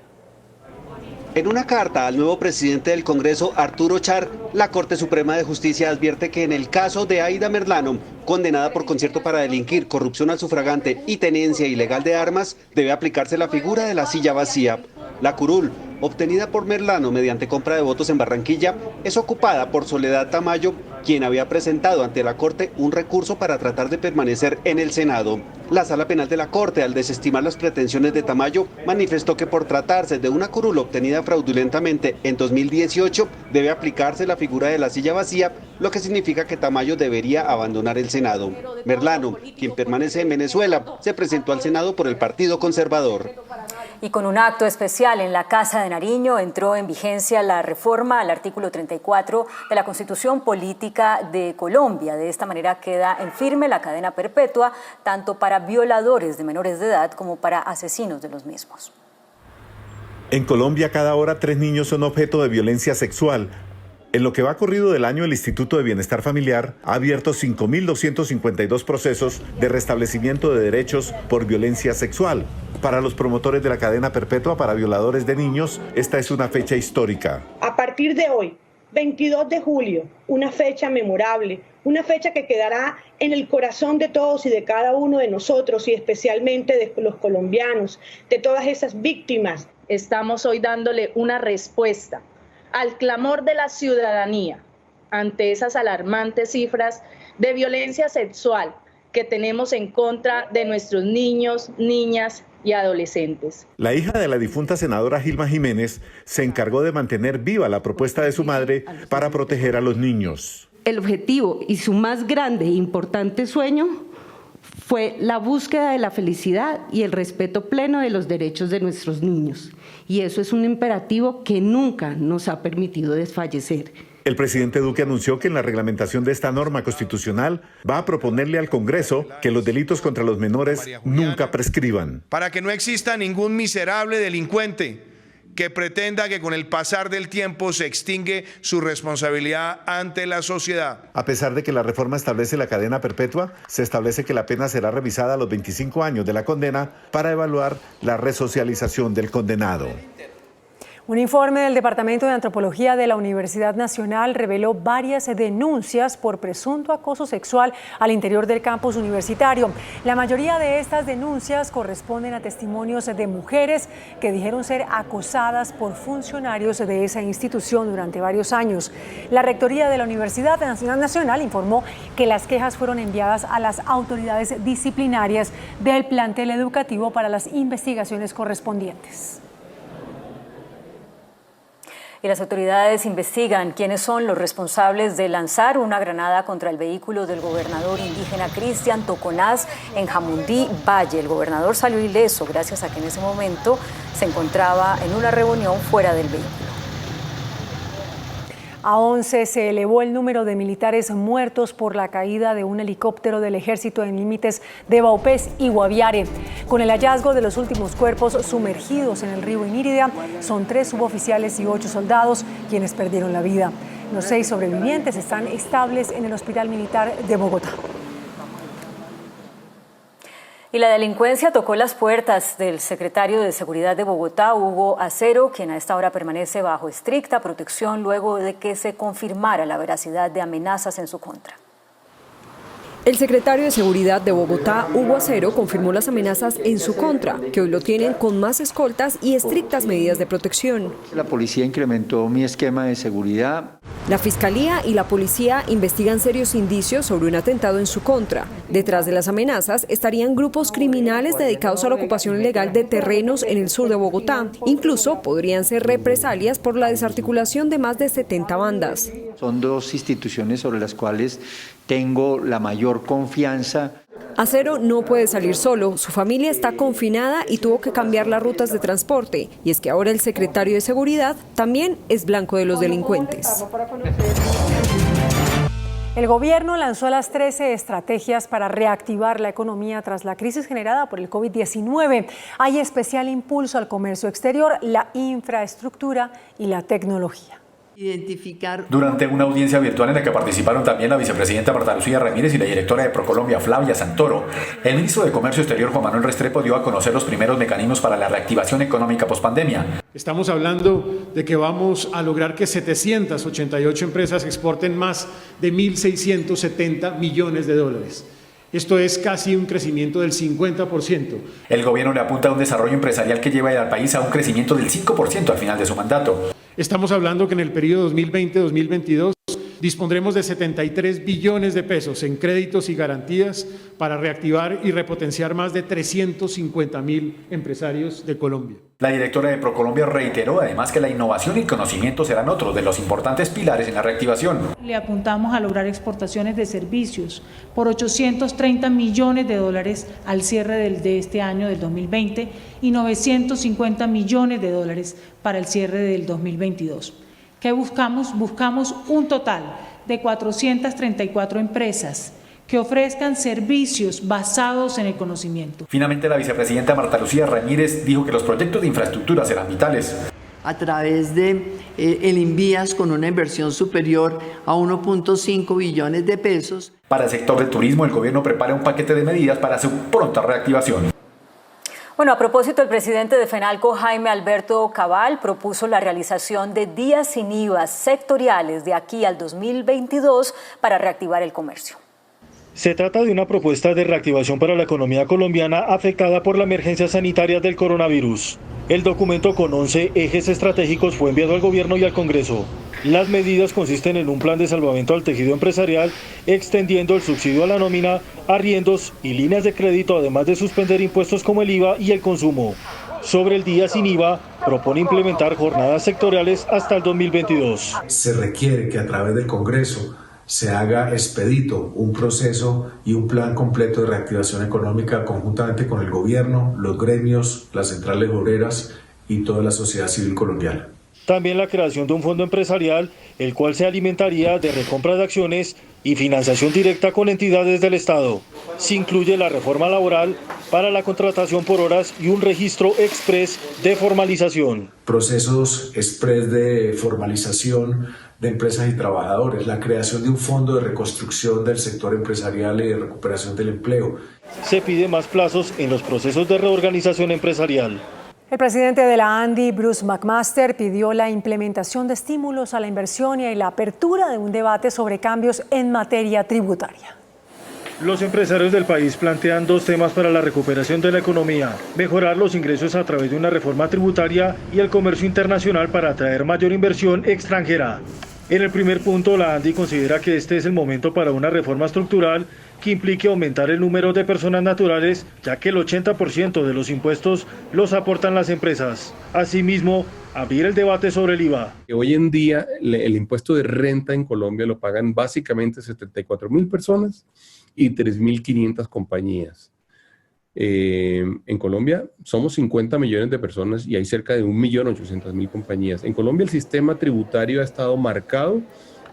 En una carta al nuevo presidente del Congreso, Arturo Char, la Corte Suprema de Justicia advierte que en el caso de Aida Merlano, condenada por concierto para delinquir, corrupción al sufragante y tenencia ilegal de armas, debe aplicarse la figura de la silla vacía. La curul, obtenida por Merlano mediante compra de votos en Barranquilla, es ocupada por Soledad Tamayo, quien había presentado ante la Corte un recurso para tratar de permanecer en el Senado. La Sala Penal de la Corte, al desestimar las pretensiones de Tamayo, manifestó que por tratarse de una curul obtenida fraudulentamente en 2018, debe aplicarse la figura de la silla vacía, lo que significa que Tamayo debería abandonar el Senado. Merlano, quien permanece en Venezuela, se presentó al Senado por el Partido Conservador. Y con un acto especial en la Casa de Nariño entró en vigencia la reforma al artículo 34 de la Constitución Política de Colombia. De esta manera queda en firme la cadena perpetua, tanto para violadores de menores de edad como para asesinos de los mismos. En Colombia, cada hora 3 niños son objeto de violencia sexual. En lo que va corrido del año, el Instituto de Bienestar Familiar ha abierto 5.252 procesos de restablecimiento de derechos por violencia sexual. Para los promotores de la cadena perpetua para violadores de niños, esta es una fecha histórica. A partir de hoy, 22 de julio, una fecha memorable, una fecha que quedará en el corazón de todos y de cada uno de nosotros y especialmente de los colombianos, de todas esas víctimas. Estamos hoy dándole una respuesta al clamor de la ciudadanía ante esas alarmantes cifras de violencia sexual que tenemos en contra de nuestros niños, niñas y adolescentes. La hija de la difunta senadora Gilma Jiménez se encargó de mantener viva la propuesta de su madre para proteger a los niños. El objetivo y su más grande e importante sueño fue la búsqueda de la felicidad y el respeto pleno de los derechos de nuestros niños. Y eso es un imperativo que nunca nos ha permitido desfallecer. El presidente Duque anunció que en la reglamentación de esta norma constitucional va a proponerle al Congreso que los delitos contra los menores nunca prescriban. Para que no exista ningún miserable delincuente que pretenda que con el pasar del tiempo se extingue su responsabilidad ante la sociedad. A pesar de que la reforma establece la cadena perpetua, se establece que la pena será revisada a los 25 años de la condena para evaluar la resocialización del condenado. Un informe del Departamento de Antropología de la Universidad Nacional reveló varias denuncias por presunto acoso sexual al interior del campus universitario. La mayoría de estas denuncias corresponden a testimonios de mujeres que dijeron ser acosadas por funcionarios de esa institución durante varios años. La Rectoría de la Universidad Nacional informó que las quejas fueron enviadas a las autoridades disciplinarias del plantel educativo para las investigaciones correspondientes. Y las autoridades investigan quiénes son los responsables de lanzar una granada contra el vehículo del gobernador indígena Cristian Toconaz en Jamundí Valle. El gobernador salió ileso gracias a que en ese momento se encontraba en una reunión fuera del vehículo. A 11 se elevó el número de militares muertos por la caída de un helicóptero del ejército en límites de Vaupés y Guaviare. Con el hallazgo de los últimos cuerpos sumergidos en el río Inírida, son 3 suboficiales y 8 soldados quienes perdieron la vida. Los 6 sobrevivientes están estables en el Hospital Militar de Bogotá. Y la delincuencia tocó las puertas del secretario de Seguridad de Bogotá, Hugo Acero, quien a esta hora permanece bajo estricta protección luego de que se confirmara la veracidad de amenazas en su contra. El secretario de Seguridad de Bogotá, Hugo Acero, confirmó las amenazas en su contra, que hoy lo tienen con más escoltas y estrictas medidas de protección. La policía incrementó mi esquema de seguridad. La Fiscalía y la Policía investigan serios indicios sobre un atentado en su contra. Detrás de las amenazas estarían grupos criminales dedicados a la ocupación ilegal de terrenos en el sur de Bogotá. Incluso podrían ser represalias por la desarticulación de más de 70 bandas. Son 2 instituciones sobre las cuales tengo la mayor confianza. Acero no puede salir solo, su familia está confinada y tuvo que cambiar las rutas de transporte. Y es que ahora el secretario de Seguridad también es blanco de los delincuentes. El gobierno lanzó las 13 estrategias para reactivar la economía tras la crisis generada por el COVID-19. Hay especial impulso al comercio exterior, la infraestructura y la tecnología. Durante una audiencia virtual en la que participaron también la vicepresidenta Marta Lucía Ramírez y la directora de Procolombia, Flavia Santoro, el ministro de Comercio Exterior, Juan Manuel Restrepo, dio a conocer los primeros mecanismos para la reactivación económica pospandemia. Estamos hablando de que vamos a lograr que 788 empresas exporten más de 1.670 millones de dólares. Esto es casi un crecimiento del 50%. El gobierno le apunta a un desarrollo empresarial que lleva al país a un crecimiento del 5% al final de su mandato. Estamos hablando que en el periodo 2020-2022 dispondremos de 73 billones de pesos en créditos y garantías para reactivar y repotenciar más de 350.000 empresarios de Colombia. La directora de Procolombia reiteró además que la innovación y el conocimiento serán otros de los importantes pilares en la reactivación. Le apuntamos a lograr exportaciones de servicios por 830 millones de dólares al cierre de este año del 2020 y 950 millones de dólares para el cierre del 2022. ¿Qué buscamos? Buscamos un total de 434 empresas que ofrezcan servicios basados en el conocimiento. Finalmente, la vicepresidenta Marta Lucía Ramírez dijo que los proyectos de infraestructura serán vitales. A través de el Invías con una inversión superior a 1.5 billones de pesos. Para el sector del turismo, el gobierno prepara un paquete de medidas para su pronta reactivación. Bueno, a propósito, el presidente de FENALCO, Jaime Alberto Cabal, propuso la realización de días sin IVA sectoriales de aquí al 2022 para reactivar el comercio. Se trata de una propuesta de reactivación para la economía colombiana afectada por la emergencia sanitaria del coronavirus. El documento con 11 ejes estratégicos fue enviado al gobierno y al Congreso. Las medidas consisten en un plan de salvamento al tejido empresarial, extendiendo el subsidio a la nómina, arriendos y líneas de crédito, además de suspender impuestos como el IVA y el consumo. Sobre el día sin IVA, propone implementar jornadas sectoriales hasta el 2022. Se requiere que a través del Congreso se haga expedito un proceso y un plan completo de reactivación económica conjuntamente con el gobierno, los gremios, las centrales obreras y toda la sociedad civil colombiana. También la creación de un fondo empresarial, el cual se alimentaría de recompra de acciones y financiación directa con entidades del Estado. Se incluye la reforma laboral para la contratación por horas y un registro express de formalización. Procesos express de formalización de empresas y trabajadores, la creación de un fondo de reconstrucción del sector empresarial y de recuperación del empleo. Se pide más plazos en los procesos de reorganización empresarial. El presidente de la ANDI, Bruce McMaster, pidió la implementación de estímulos a la inversión y la apertura de un debate sobre cambios en materia tributaria. Los empresarios del país plantean dos temas para la recuperación de la economía: mejorar los ingresos a través de una reforma tributaria y el comercio internacional para atraer mayor inversión extranjera. En el primer punto, la ANDI considera que este es el momento para una reforma estructural que implique aumentar el número de personas naturales, ya que el 80% de los impuestos los aportan las empresas. Asimismo, abrir el debate sobre el IVA. Hoy en día, el impuesto de renta en Colombia lo pagan básicamente 74.000 personas y 3.500 compañías. En Colombia somos 50 millones de personas y hay cerca de 1.800.000 compañías. En Colombia el sistema tributario ha estado marcado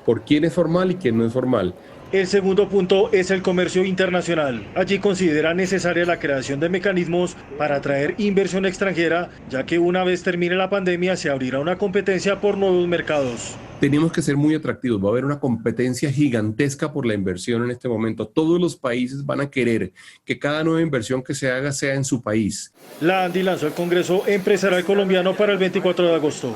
por quién es formal y quién no es formal. El segundo punto es el comercio internacional. Allí considera necesaria la creación de mecanismos para atraer inversión extranjera, ya que una vez termine la pandemia se abrirá una competencia por nuevos mercados. Tenemos que ser muy atractivos, va a haber una competencia gigantesca por la inversión en este momento. Todos los países van a querer que cada nueva inversión que se haga sea en su país. La ANDI lanzó el Congreso Empresarial Colombiano para el 24 de agosto.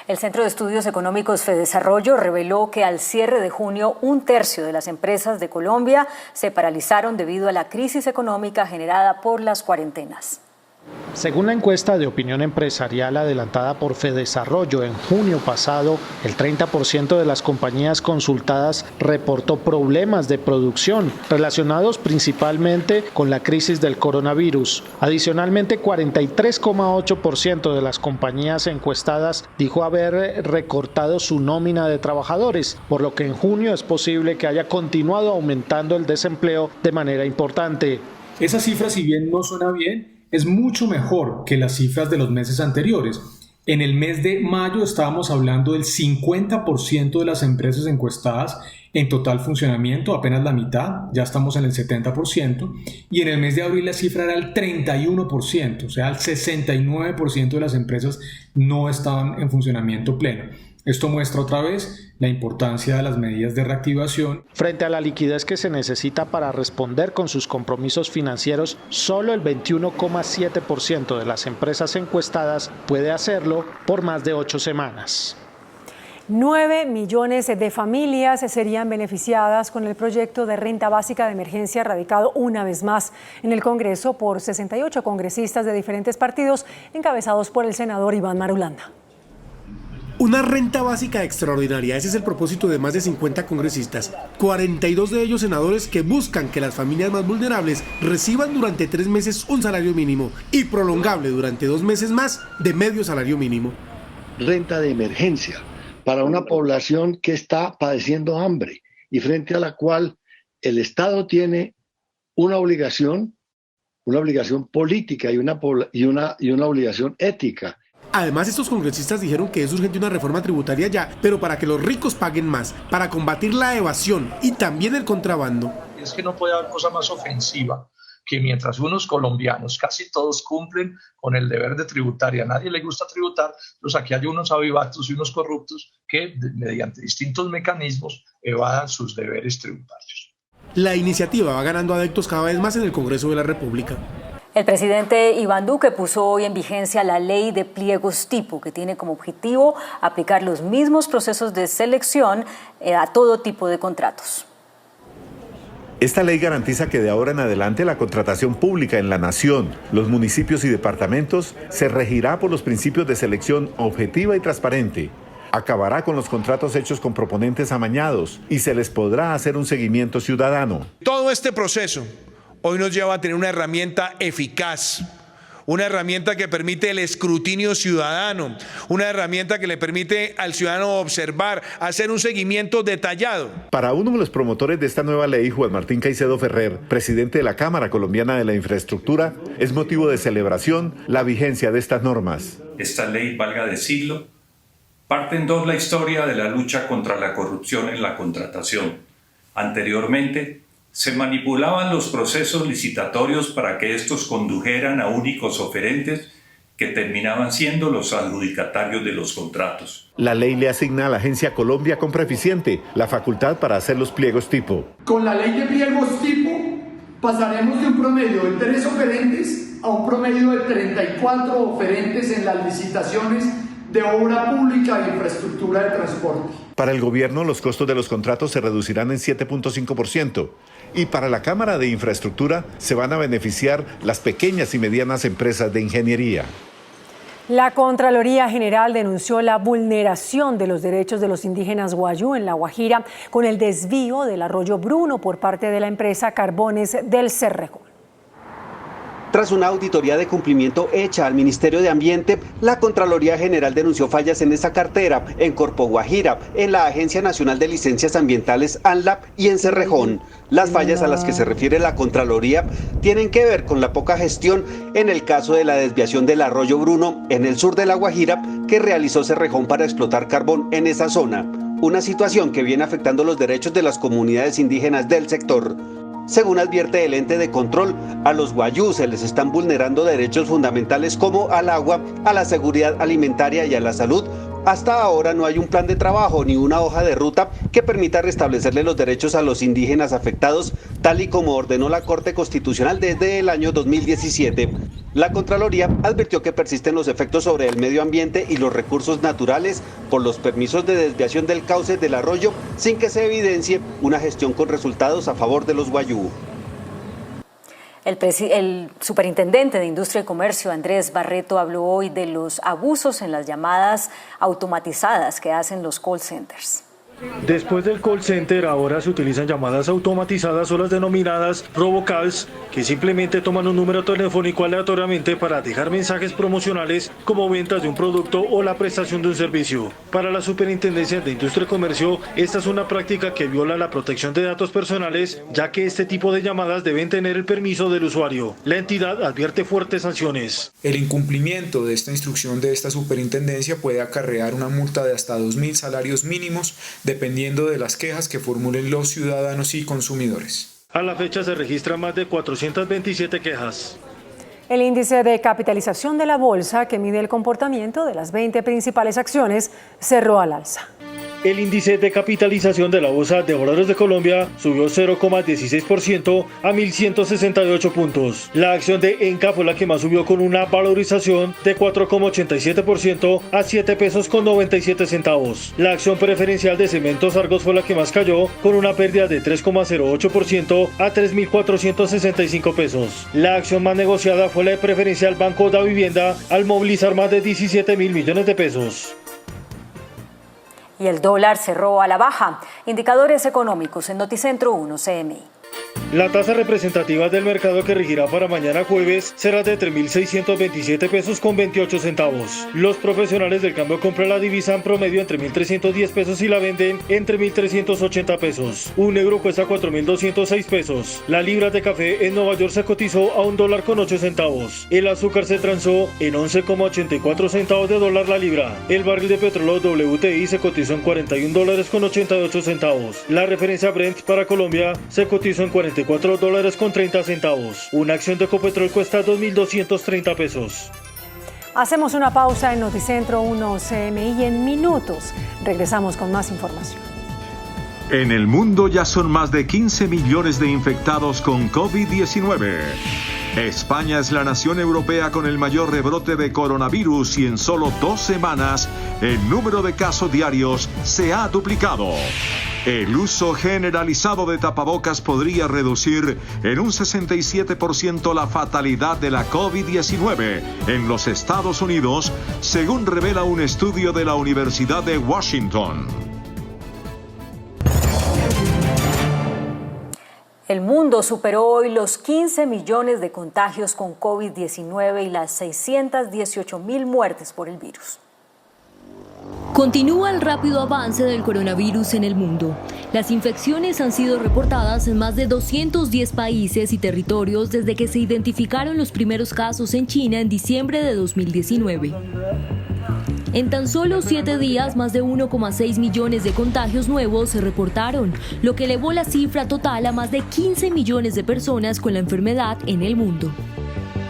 El Centro de Estudios Económicos Fedesarrollo reveló que al cierre de junio, 1/3 de las empresas de Colombia se paralizaron debido a la crisis económica generada por las cuarentenas. Según la encuesta de opinión empresarial adelantada por Fedesarrollo en junio pasado, el 30% de las compañías consultadas reportó problemas de producción relacionados principalmente con la crisis del coronavirus. Adicionalmente, 43,8% de las compañías encuestadas dijo haber recortado su nómina de trabajadores, por lo que en junio es posible que haya continuado aumentando el desempleo de manera importante. Esa cifra, si bien no suena bien, es mucho mejor que las cifras de los meses anteriores. En el mes de mayo estábamos hablando del 50% de las empresas encuestadas en total funcionamiento, apenas la mitad, ya estamos en el 70%, y en el mes de abril la cifra era el 31%, o sea, el 69% de las empresas no estaban en funcionamiento pleno. Esto muestra otra vez la importancia de las medidas de reactivación. Frente a la liquidez que se necesita para responder con sus compromisos financieros, solo el 21,7% de las empresas encuestadas puede hacerlo por más de 8 semanas. 9 millones de familias serían beneficiadas con el proyecto de renta básica de emergencia radicado una vez más en el Congreso por 68 congresistas de diferentes partidos encabezados por el senador Iván Marulanda. Una renta básica extraordinaria, ese es el propósito de más de 50 congresistas, 42 de ellos senadores que buscan que las familias más vulnerables reciban durante 3 meses un salario mínimo y prolongable durante 2 meses más de medio salario mínimo. Renta de emergencia para una población que está padeciendo hambre y frente a la cual el Estado tiene una obligación política y una obligación ética. Además, estos congresistas dijeron que es urgente una reforma tributaria ya, pero para que los ricos paguen más, para combatir la evasión y también el contrabando. Es que no puede haber cosa más ofensiva que mientras unos colombianos, casi todos cumplen con el deber de tributar y a nadie le gusta tributar, pues aquí hay unos avivatos y unos corruptos que mediante distintos mecanismos evadan sus deberes tributarios. La iniciativa va ganando adeptos cada vez más en el Congreso de la República. El presidente Iván Duque puso hoy en vigencia la ley de pliegos tipo, que tiene como objetivo aplicar los mismos procesos de selección a todo tipo de contratos. Esta ley garantiza que de ahora en adelante la contratación pública en la nación, los municipios y departamentos se regirá por los principios de selección objetiva y transparente. Acabará con los contratos hechos con proponentes amañados y se les podrá hacer un seguimiento ciudadano. Todo este proceso hoy nos lleva a tener una herramienta eficaz, una herramienta que permite el escrutinio ciudadano, una herramienta que le permite al ciudadano observar, hacer un seguimiento detallado. Para uno de los promotores de esta nueva ley, Juan Martín Caicedo Ferrer, presidente de la Cámara Colombiana de la Infraestructura, es motivo de celebración la vigencia de estas normas. Esta ley, valga decirlo, parte en dos la historia de la lucha contra la corrupción en la contratación. Anteriormente, se manipulaban los procesos licitatorios para que estos condujeran a únicos oferentes que terminaban siendo los adjudicatarios de los contratos. La ley le asigna a la Agencia Colombia Compra Eficiente la facultad para hacer los pliegos tipo. Con la ley de pliegos tipo pasaremos de un promedio de 3 oferentes a un promedio de 34 oferentes en las licitaciones de obra pública e infraestructura de transporte. Para el gobierno, los costos de los contratos se reducirán en 7.5%. Y para la Cámara de Infraestructura se van a beneficiar las pequeñas y medianas empresas de ingeniería. La Contraloría General denunció la vulneración de los derechos de los indígenas Wayuu en La Guajira con el desvío del arroyo Bruno por parte de la empresa Carbones del Cerrejón. Tras una auditoría de cumplimiento hecha al Ministerio de Ambiente, la Contraloría General denunció fallas en esa cartera, en Corpo Guajira, en la Agencia Nacional de Licencias Ambientales ANLAP y en Cerrejón. Las fallas a las que se refiere la Contraloría tienen que ver con la poca gestión en el caso de la desviación del arroyo Bruno en el sur de La Guajira que realizó Cerrejón para explotar carbón en esa zona. Una situación que viene afectando los derechos de las comunidades indígenas del sector. Según advierte el ente de control, a los Wayuu se les están vulnerando derechos fundamentales como al agua, a la seguridad alimentaria y a la salud. Hasta ahora no hay un plan de trabajo ni una hoja de ruta que permita restablecerle los derechos a los indígenas afectados, tal y como ordenó la Corte Constitucional desde el año 2017. La Contraloría advirtió que persisten los efectos sobre el medio ambiente y los recursos naturales por los permisos de desviación del cauce del arroyo sin que se evidencie una gestión con resultados a favor de los Wayuu. El superintendente de Industria y Comercio, Andrés Barreto, habló hoy de los abusos en las llamadas automatizadas que hacen los call centers. Después del call center, ahora se utilizan llamadas automatizadas o las denominadas robocalls, que simplemente toman un número telefónico aleatoriamente para dejar mensajes promocionales como ventas de un producto o la prestación de un servicio. Para la Superintendencia de Industria y Comercio, esta es una práctica que viola la protección de datos personales, ya que este tipo de llamadas deben tener el permiso del usuario. La entidad advierte fuertes sanciones. El incumplimiento de esta instrucción de esta superintendencia puede acarrear una multa de hasta 2.000 salarios mínimos, dependiendo de las quejas que formulen los ciudadanos y consumidores. A la fecha se registran más de 427 quejas. El índice de capitalización de la bolsa, que mide el comportamiento de las 20 principales acciones, cerró al alza. El índice de capitalización de la Bolsa de Valores de Colombia subió 0,16% a 1.168 puntos. La acción de ENCA fue la que más subió con una valorización de 4,87% a 7 pesos con 97 centavos. La acción preferencial de Cementos Argos fue la que más cayó con una pérdida de 3,08% a 3.465 pesos. La acción más negociada fue la de preferencial Banco da Vivienda al movilizar más de 17.000 millones de pesos. Y el dólar cerró a la baja. Indicadores económicos en Noticentro 1 CMI. La tasa representativa del mercado que regirá para mañana jueves será de 3.627 pesos con 28 centavos. Los profesionales del cambio compran la divisa en promedio entre 1.310 pesos y la venden entre 1.380 pesos. Un euro cuesta 4.206 pesos. La libra de café en Nueva York se cotizó a $1.08. El azúcar se transó en 11,84 centavos de dólar la libra. El barril de petróleo WTI se cotizó en $41.88. La referencia Brent para Colombia se cotizó en $44.30. Una acción de Ecopetrol cuesta 2.230 pesos. Hacemos una pausa en Noticentro 1 CMI y en minutos regresamos con más información. En el mundo ya son más de 15 millones de infectados con COVID-19. España es la nación europea con el mayor rebrote de coronavirus y en solo 2 semanas el número de casos diarios se ha duplicado. El uso generalizado de tapabocas podría reducir en un 67% la fatalidad de la COVID-19 en los Estados Unidos, según revela un estudio de la Universidad de Washington. El mundo superó hoy los 15 millones de contagios con COVID-19 y las 618.000 muertes por el virus. Continúa el rápido avance del coronavirus en el mundo. Las infecciones han sido reportadas en más de 210 países y territorios desde que se identificaron los primeros casos en China en diciembre de 2019. En tan solo 7 días, más de 1,6 millones de contagios nuevos se reportaron, lo que elevó la cifra total a más de 15 millones de personas con la enfermedad en el mundo.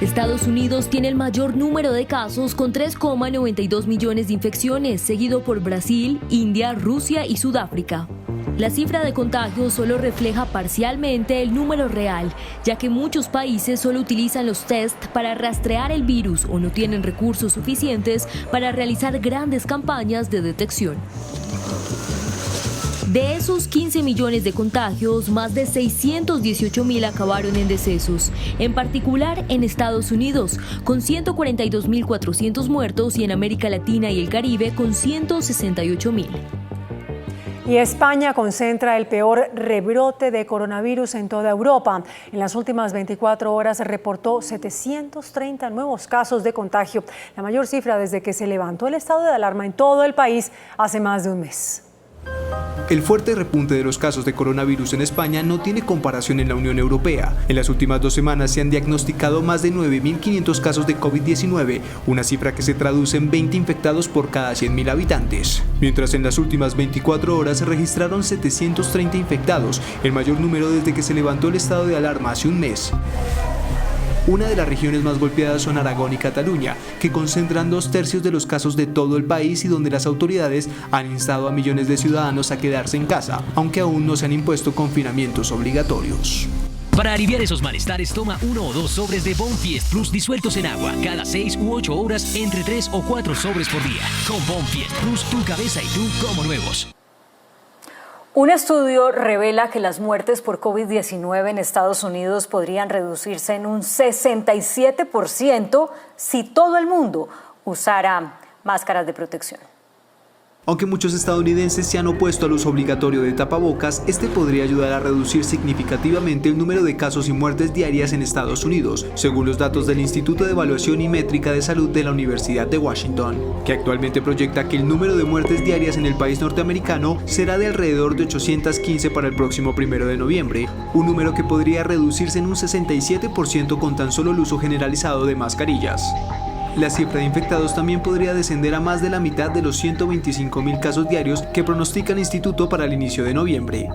Estados Unidos tiene el mayor número de casos con 3,92 millones de infecciones, seguido por Brasil, India, Rusia y Sudáfrica. La cifra de contagios solo refleja parcialmente el número real, ya que muchos países solo utilizan los test para rastrear el virus o no tienen recursos suficientes para realizar grandes campañas de detección. De esos 15 millones de contagios, más de 618.000 acabaron en decesos, en particular en Estados Unidos, con 142.400 muertos y en América Latina y el Caribe con 168.000. Y España concentra el peor rebrote de coronavirus en toda Europa. En las últimas 24 horas se reportó 730 nuevos casos de contagio, la mayor cifra desde que se levantó el estado de alarma en todo el país hace más de un mes. El fuerte repunte de los casos de coronavirus en España no tiene comparación en la Unión Europea. En las últimas 2 semanas se han diagnosticado más de 9.500 casos de COVID-19, una cifra que se traduce en 20 infectados por cada 100.000 habitantes. Mientras en las últimas 24 horas se registraron 730 infectados, el mayor número desde que se levantó el estado de alarma hace un mes. Una de las regiones más golpeadas son Aragón y Cataluña, que concentran 2/3 de los casos de todo el país y donde las autoridades han instado a millones de ciudadanos a quedarse en casa, aunque aún no se han impuesto confinamientos obligatorios. Para aliviar esos malestares, toma 1 o 2 sobres de Bonfiest Plus disueltos en agua, cada 6 u 8 horas, entre 3 o 4 sobres por día. Con Bonfiest Plus, tu cabeza y tú como nuevos. Un estudio revela que las muertes por COVID-19 en Estados Unidos podrían reducirse en un 67% si todo el mundo usara máscaras de protección. Aunque muchos estadounidenses se han opuesto al uso obligatorio de tapabocas, este podría ayudar a reducir significativamente el número de casos y muertes diarias en Estados Unidos, según los datos del Instituto de Evaluación y Métrica de Salud de la Universidad de Washington, que actualmente proyecta que el número de muertes diarias en el país norteamericano será de alrededor de 815 para el próximo 1 de noviembre, un número que podría reducirse en un 67% con tan solo el uso generalizado de mascarillas. La cifra de infectados también podría descender a más de la mitad de los 125.000 casos diarios que pronostica el instituto para el inicio de noviembre.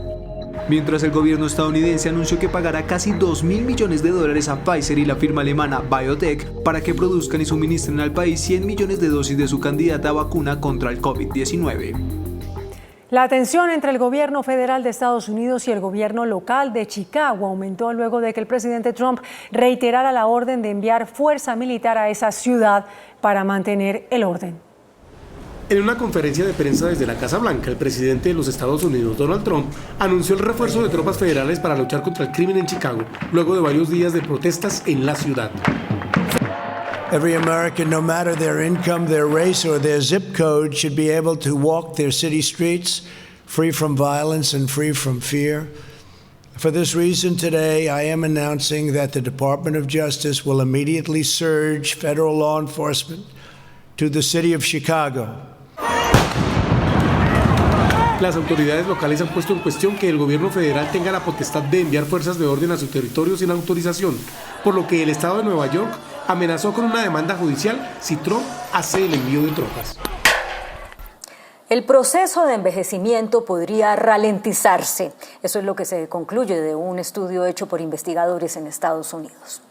Mientras el gobierno estadounidense anunció que pagará casi $2.000 millones a Pfizer y la firma alemana BioNTech para que produzcan y suministren al país 100 millones de dosis de su candidata vacuna contra el COVID-19. La tensión entre el gobierno federal de Estados Unidos y el gobierno local de Chicago aumentó luego de que el presidente Trump reiterara la orden de enviar fuerza militar a esa ciudad para mantener el orden. En una conferencia de prensa desde la Casa Blanca, el presidente de los Estados Unidos, Donald Trump, anunció el refuerzo de tropas federales para luchar contra el crimen en Chicago, luego de varios días de protestas en la ciudad. Every American, no matter their income, their race, or their zip code, should be able to walk their city streets free from violence and free from fear. For this reason, today I am announcing that the Department of Justice will immediately surge federal law enforcement to the city of Chicago. Las autoridades locales han puesto en cuestión que el gobierno federal tenga la potestad de enviar fuerzas de orden a su territorio sin autorización, por lo que el estado de Nueva York amenazó con una demanda judicial si Trump hace el envío de tropas. El proceso de envejecimiento podría ralentizarse. Eso es lo que se concluye de un estudio hecho por investigadores en Estados Unidos.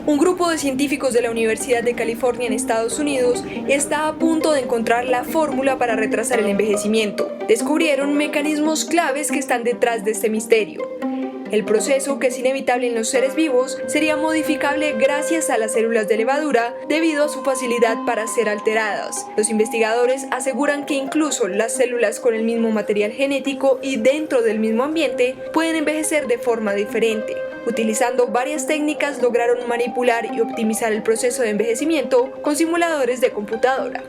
Un grupo de científicos de la Universidad de California en Estados Unidos está a punto de encontrar la fórmula para retrasar el envejecimiento. Descubrieron mecanismos claves que están detrás de este misterio. El proceso, que es inevitable en los seres vivos, sería modificable gracias a las células de levadura debido a su facilidad para ser alteradas. Los investigadores aseguran que incluso las células con el mismo material genético y dentro del mismo ambiente pueden envejecer de forma diferente. Utilizando varias técnicas lograron manipular y optimizar el proceso de envejecimiento con simuladores de computadora.